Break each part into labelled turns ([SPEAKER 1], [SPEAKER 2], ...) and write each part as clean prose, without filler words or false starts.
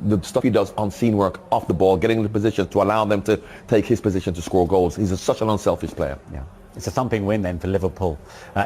[SPEAKER 1] the stuff he does on scene work, off the ball, getting in the position to allow them to take his position to score goals. He's such an unselfish player.
[SPEAKER 2] Yeah. It's a thumping win then for Liverpool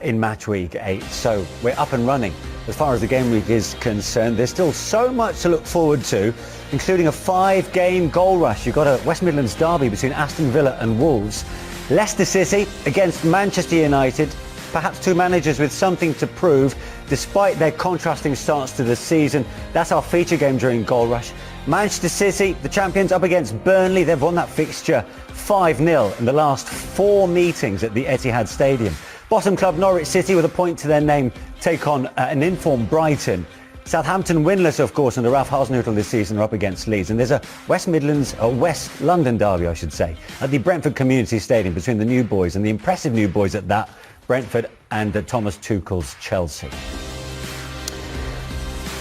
[SPEAKER 2] in match week 8. So we're up and running as far as the game week is concerned. There's still so much to look forward to, including a 5-game goal rush. You've got a West Midlands derby between Aston Villa and Wolves. Leicester City against Manchester United. Perhaps two managers with something to prove despite their contrasting starts to the season. That's our feature game during Goal Rush. Manchester City, the champions, up against Burnley. They've won that fixture 5-0 in the last 4 meetings at the Etihad Stadium. Bottom club Norwich City, with a point to their name, take on an informed Brighton. Southampton, winless of course under Ralph Hasenhüttl this season, are up against Leeds. And there's a West London derby, I should say, at the Brentford Community Stadium between the new boys, and the impressive new boys at that, Brentford and Thomas Tuchel's Chelsea.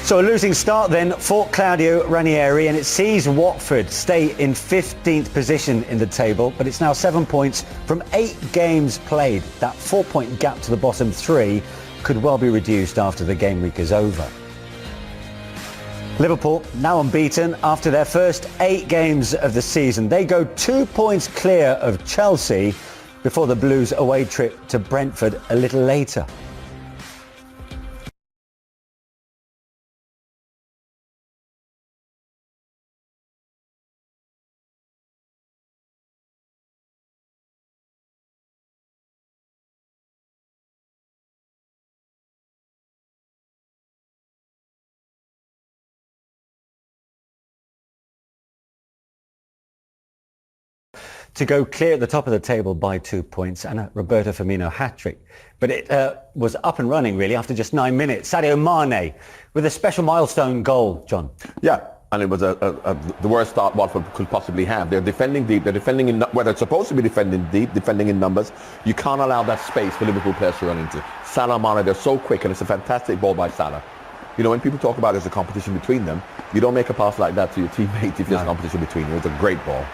[SPEAKER 2] So a losing start then for Claudio Ranieri, and it sees Watford stay in 15th position in the table, but it's now 7 points from 8 games played. That 4-point gap to the bottom 3 could well be reduced after the game week is over. Liverpool now unbeaten after their first 8 games of the season. They go 2 points clear of Chelsea before the Blues' away trip to Brentford a little later. To go clear at the top of the table by 2 points, and a Roberto Firmino hat-trick. But it was up and running really after just 9 minutes. Sadio Mane with a special milestone goal, John.
[SPEAKER 1] Yeah, and it was the worst start Watford could possibly have. They're defending deep, they're defending in, where they're supposed to be defending deep, defending in numbers. You can't allow that space for Liverpool players to run into. Salah, Mane, they're so quick, and it's a fantastic ball by Salah. You know, when people talk about there's a competition between them, you don't make a pass like that to your teammate if there's a competition between you. It's a great ball.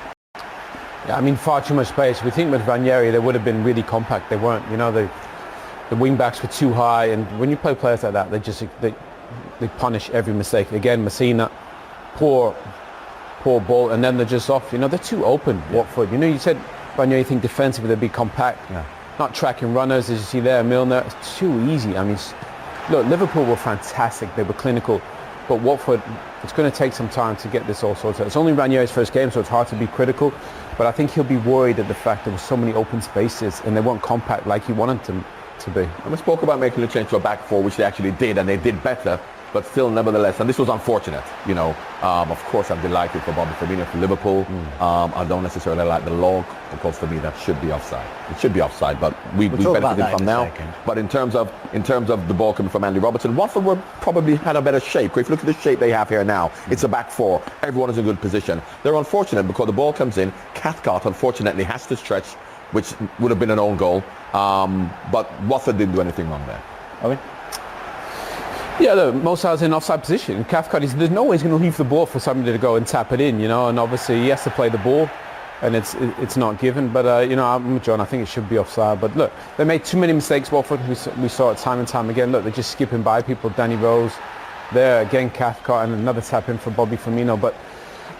[SPEAKER 3] Yeah, I mean, far too much space. We think with Ranieri, they would have been really compact. They weren't. You know, the wing backs were too high, and when you play players like that, they punish every mistake. Again, Messina, poor ball, and then they're just off. You know, they're too open. Yeah. Watford. You know, you said Ranieri think defensively they'd be compact, not tracking runners as you see there. Milner, it's too easy. I mean, look, Liverpool were fantastic. They were clinical. But Watford, it's going to take some time to get this all sorted out. It's only Ranieri's first game, so it's hard to be critical. But I think he'll be worried at the fact there were so many open spaces and they weren't compact like he wanted them to be.
[SPEAKER 1] And we spoke about making the change to a back four, which they actually did, and they did better. But still, nevertheless, and this was unfortunate, you know. Of course, I'm delighted for Bobby Firmino for Liverpool. I don't necessarily like the log, because for me that should be offside. It should be offside, but we benefited from now. But in terms of the ball coming from Andy Robertson, Watford were probably had a better shape. If you look at the shape they have here now, it's a back four. Everyone is in good position. They're unfortunate because the ball comes in. Cathcart, unfortunately, has to stretch, which would have been an own goal. But Watford didn't do anything wrong there.
[SPEAKER 3] Owen? Yeah, look, Mo Salah's in offside position. Cathcart, there's no way he's going to leave the ball for somebody to go and tap it in, you know, and obviously he has to play the ball, and it's not given. But, you know, I'm with John, I think it should be offside. But look, they made too many mistakes, Watford. We saw it time and time again. Look, they're just skipping by people. Danny Rose there, again, Cathcart, and another tap in for Bobby Firmino. But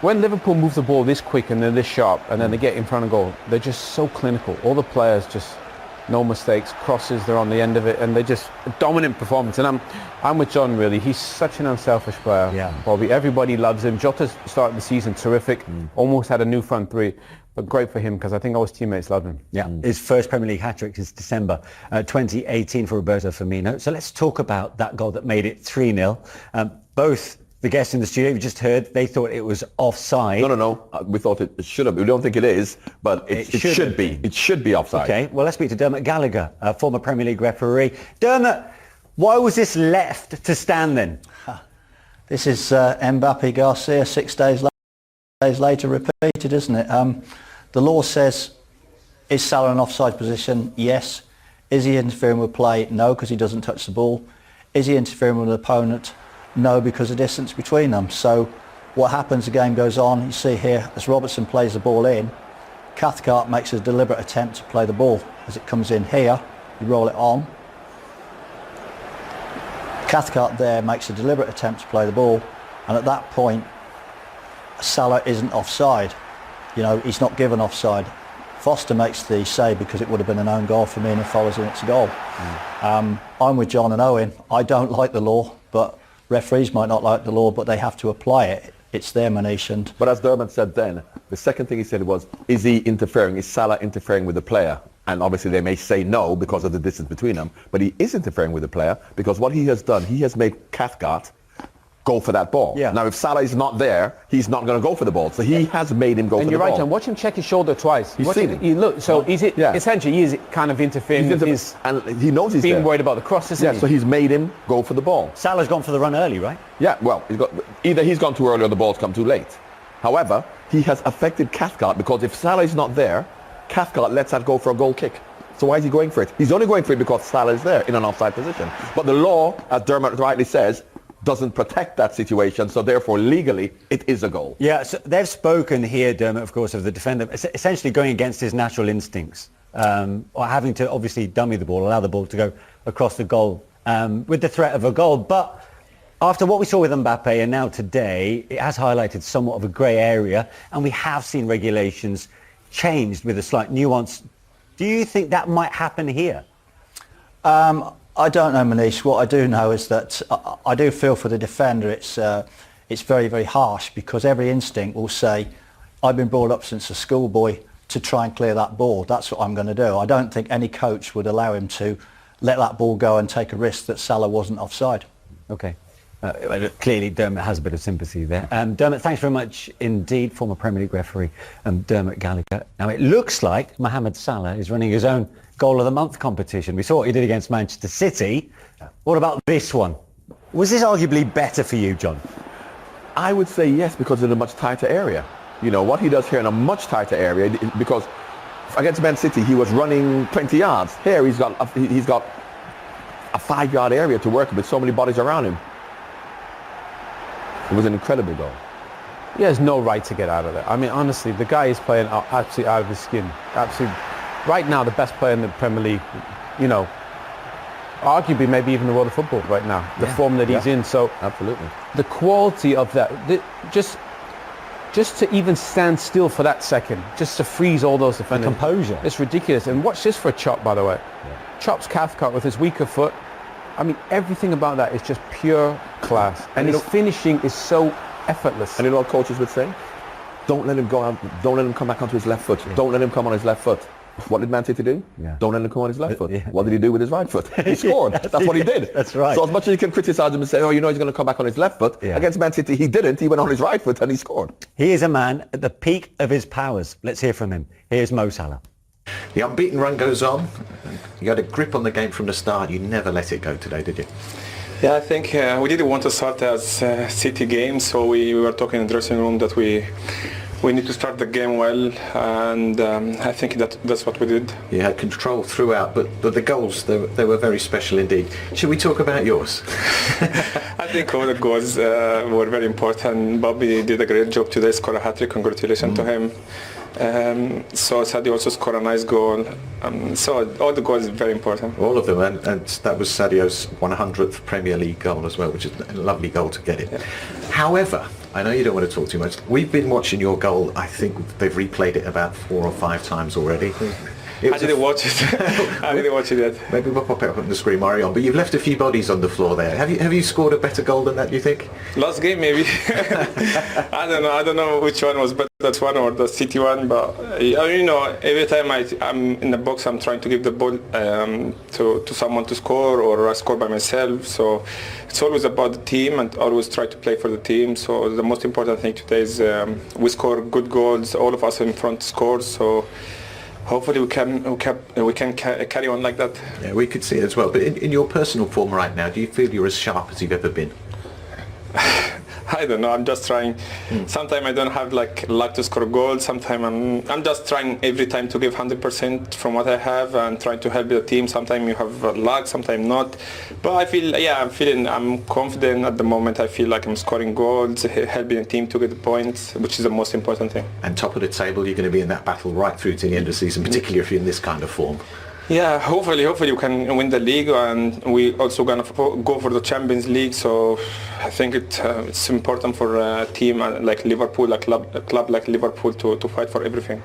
[SPEAKER 3] when Liverpool move the ball this quick and they're this sharp, and then they get in front of goal, they're just so clinical. All the players just... no mistakes, crosses, they're on the end of it, and they're just a dominant performance. And I'm with John, really. He's such an unselfish player, Bobby. Everybody loves him. Jota's started the season terrific, almost had a new front three, but great for him because I think all his teammates love him.
[SPEAKER 2] Yeah, his first Premier League hat-trick since December 2018 for Roberto Firmino. So let's talk about that goal that made it 3-0. Both the guests in the studio, you just heard, they thought it was offside.
[SPEAKER 1] No. We thought it should have. We don't think it is, but it should be. It should be offside.
[SPEAKER 2] Okay, well, let's speak to Dermot Gallagher, a former Premier League referee. Dermot, why was this left to stand then?
[SPEAKER 4] This is Mbappe Garcia 6 days later repeated, isn't it? The law says, is Salah in offside position? Yes. Is he interfering with play? No, because he doesn't touch the ball. Is he interfering with an opponent? No, because of the distance between them. So what happens, the game goes on. You see here, as Robertson plays the ball in, Cathcart makes a deliberate attempt to play the ball. As it comes in here, you roll it on. Cathcart there makes a deliberate attempt to play the ball, and at that point, Salah isn't offside. You know, he's not given offside. Foster makes the save because it would have been an own goal for me, and if I was in, it's a goal. I'm with John and Owen. I don't like the law, but referees might not like the law, but they have to apply it. It's their Manish. And
[SPEAKER 1] But as Dermot said then, the second thing he said was, is he interfering? Is Salah interfering with the player? And obviously they may say no because of the distance between them, but he is interfering with the player because what he has done, he has made Cathcart go for that ball.
[SPEAKER 2] Yeah.
[SPEAKER 1] Now if Salah is not there, he's not going to go for the ball. So he has made him go for the ball.
[SPEAKER 3] And you're right, and watch him check his shoulder twice.
[SPEAKER 1] He's seen him.
[SPEAKER 3] Look, so essentially he is kind of interfering with his,
[SPEAKER 1] and he knows he's
[SPEAKER 3] being
[SPEAKER 1] there.
[SPEAKER 3] worried about the cross, isn't he?
[SPEAKER 1] So he's made him go for the ball.
[SPEAKER 2] Salah's gone for the run early, right?
[SPEAKER 1] Yeah, well, either he's gone too early or the ball's come too late. However, he has affected Cathcart because if Salah is not there, Cathcart lets that go for a goal kick. So why is he going for it? He's only going for it because Salah is there in an offside position. But the law, as Dermot rightly says, doesn't protect that situation, so therefore legally it is a goal.
[SPEAKER 2] Yeah, so they've spoken here, Dermot, of course, of the defender essentially going against his natural instincts, or having to obviously dummy the ball, allow the ball to go across the goal with the threat of a goal. But after what we saw with Mbappe and now today, it has highlighted somewhat of a grey area, and we have seen regulations changed with a slight nuance. Do you think that might happen here?
[SPEAKER 4] I don't know, Manish. What I do know is that I do feel for the defender. It's very, very harsh because every instinct will say, I've been brought up since a schoolboy to try and clear that ball. That's what I'm going to do. I don't think any coach would allow him to let that ball go and take a risk that Salah wasn't offside.
[SPEAKER 2] Okay. Clearly, Dermot has a bit of sympathy there. Dermot, thanks very much indeed, former Premier League referee Dermot Gallagher. Now, it looks like Mohamed Salah is running his own Goal of the Month competition. We saw what he did against Manchester City. What about this one? Was this arguably better for you, John?
[SPEAKER 1] I would say yes, because in a much tighter area. You know, what he does here in a much tighter area, because against Man City, he was running 20 yards. Here, he's got a 5-yard area to work with so many bodies around him. It was an incredible goal.
[SPEAKER 3] He has no right to get out of there. I mean, honestly, the guy is playing absolutely out of his skin. Absolutely. Right now, the best player in the Premier League, you know, arguably maybe even the world of football right now, the form that he's in. So
[SPEAKER 1] absolutely,
[SPEAKER 3] the quality of that, just to even stand still for that second, just to freeze all those defenders.
[SPEAKER 2] The composure.
[SPEAKER 3] It's ridiculous. And watch this for a chop, by the way. Chops Cathcart with his weaker foot. I mean, everything about that is just pure class. And his finishing is so effortless.
[SPEAKER 1] And you know what coaches would say? Don't let him go out. Don't let him come back onto his left foot. Don't let him come on his left foot. What did Man City do? Don't let him come on his left foot. What did he do with his right foot? He scored. That's what he did.
[SPEAKER 2] That's right.
[SPEAKER 1] So as much as you can criticize him and say, oh, you know, he's going to come back on his left foot, against Man City, he didn't. He went on his right foot and he scored.
[SPEAKER 2] He is a man at the peak of his powers. Let's hear from him. Here's Mo Salah.
[SPEAKER 5] The unbeaten run goes on. You had a grip on the game from the start. You never let it go today, did you?
[SPEAKER 6] Yeah, I think we didn't want to start as City game, so we were talking in the dressing room that we need to start the game well, and I think that's what we did.
[SPEAKER 5] You had control throughout, but the goals, they were very special indeed. Should we talk about yours?
[SPEAKER 6] I think all the goals were very important. Bobby did a great job today, scored a hat-trick. Congratulations to him. So Sadio also scored a nice goal. So all the goals are very important.
[SPEAKER 5] All of them, and that was Sadio's 100th Premier League goal as well, which is a lovely goal to get it. Yeah. However, I know you don't want to talk too much. We've been watching your goal. I think they've replayed it about 4 or 5 times already.
[SPEAKER 6] I didn't watch it. I didn't watch it yet.
[SPEAKER 5] Maybe we'll pop it up on the screen, Mario. But you've left a few bodies on the floor there. Have you scored a better goal than that, do you think?
[SPEAKER 6] Last game, maybe. I don't know which one was better, that one or the City one. But you know, every time I'm in the box, I'm trying to give the ball to someone to score, or I score by myself. So it's always about the team, and always try to play for the team. So the most important thing today is we score good goals. All of us in front scores. So hopefully we can carry on like that.
[SPEAKER 5] Yeah, we could see it as well. But in your personal form right now, do you feel you're as sharp as you've ever been?
[SPEAKER 6] I don't know. I'm just trying. Sometimes I don't have like luck to score goals. Sometimes I'm just trying every time to give 100% from what I have and trying to help the team. Sometimes you have luck, sometimes not. But I feel, I'm confident at the moment. I feel like I'm scoring goals, helping the team to get the points, which is the most important thing.
[SPEAKER 5] And top of the table, you're going to be in that battle right through to the end of the season, particularly if you're in this kind of form.
[SPEAKER 6] Yeah, hopefully we can win the league, and we also gonna go for the Champions League. So I think it's important for a team like Liverpool, a club like Liverpool, to fight for everything.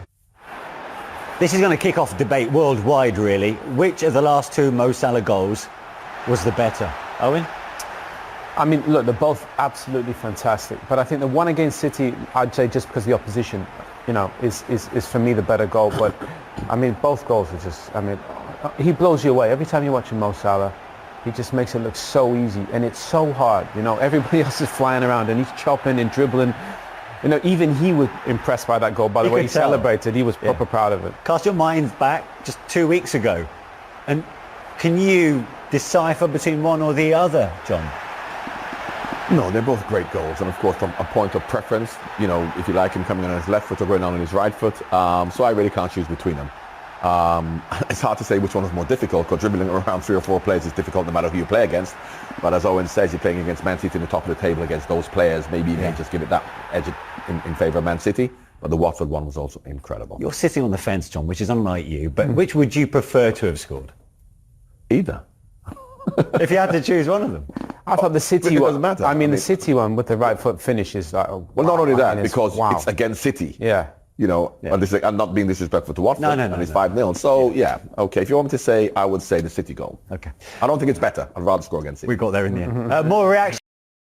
[SPEAKER 2] This is going to kick off debate worldwide, really. Which of the last two Mo Salah goals was the better? Owen?
[SPEAKER 3] I mean, look, they're both absolutely fantastic. But I think the one against City, I'd say just because of the opposition, you know, is for me the better goal. But, I mean, both goals are just, I mean, he blows you away. Every time you watch Mo Salah, he just makes it look so easy. And it's so hard, you know. Everybody else is flying around and he's chopping and dribbling. You know, even he was impressed by that goal. By the way he celebrated, he was proper proud of it.
[SPEAKER 2] Cast your minds back just 2 weeks ago. And can you decipher between one or the other, John?
[SPEAKER 1] No, they're both great goals. And of course, from a point of preference, you know, if you like him coming on his left foot or going on his right foot. So I really can't choose between them. It's hard to say which one is more difficult, because dribbling around 3 or 4 players is difficult no matter who you play against. But as Owen says, you're playing against Man City in the top of the table against those players. Maybe you may just give it that edge in favour of Man City. But the Watford one was also incredible.
[SPEAKER 2] You're sitting on the fence, John, which is unlike you. But which would you prefer to have scored?
[SPEAKER 1] Either.
[SPEAKER 2] If you had to choose one of them.
[SPEAKER 3] I thought the City
[SPEAKER 1] It
[SPEAKER 3] one,
[SPEAKER 1] doesn't matter.
[SPEAKER 3] I mean, the City one with the right foot finish is like, oh,
[SPEAKER 1] Well, not only
[SPEAKER 3] I
[SPEAKER 1] that,
[SPEAKER 3] mean,
[SPEAKER 1] because
[SPEAKER 3] wow.
[SPEAKER 1] it's against City.
[SPEAKER 3] Yeah.
[SPEAKER 1] You know, and this is, I'm not being disrespectful to Watford.
[SPEAKER 2] No,
[SPEAKER 1] and it's 5-0. So, yeah, okay. If you want me to say, I would say the City goal.
[SPEAKER 2] Okay.
[SPEAKER 1] I don't think it's better. I'd rather score against City.
[SPEAKER 2] We got there in the end. More reaction.